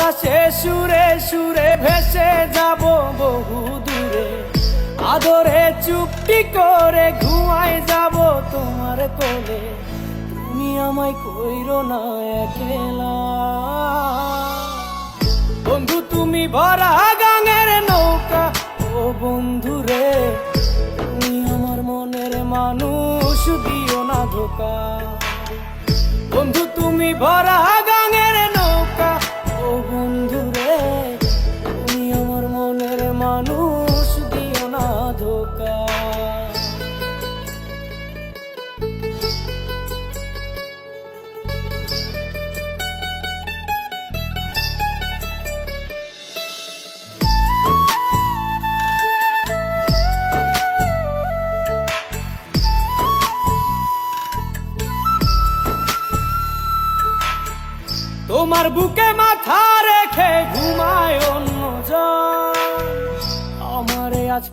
বাতাসে সুরে সুরে ভেসে যাব বহু দূরে, আদরে চুপটি করে ঘুমায় যাব তোমার কোলে। তুমি আমায় কইরো না একলা বন্ধু, তুমি ভরা গাঙের নৌকা। ও বন্ধু রে, তুমি আমার মনের মানুষ, দিও না ধোকা। বন্ধু তুমি ভরা গাঙের নৌকা। ও বন্ধু রে, তুমি আমার মনের মানুষ, দিও না ধোকা। তোমার বুকে মাথা রেখে ঘুমায় অন্য জন, আমারে আজ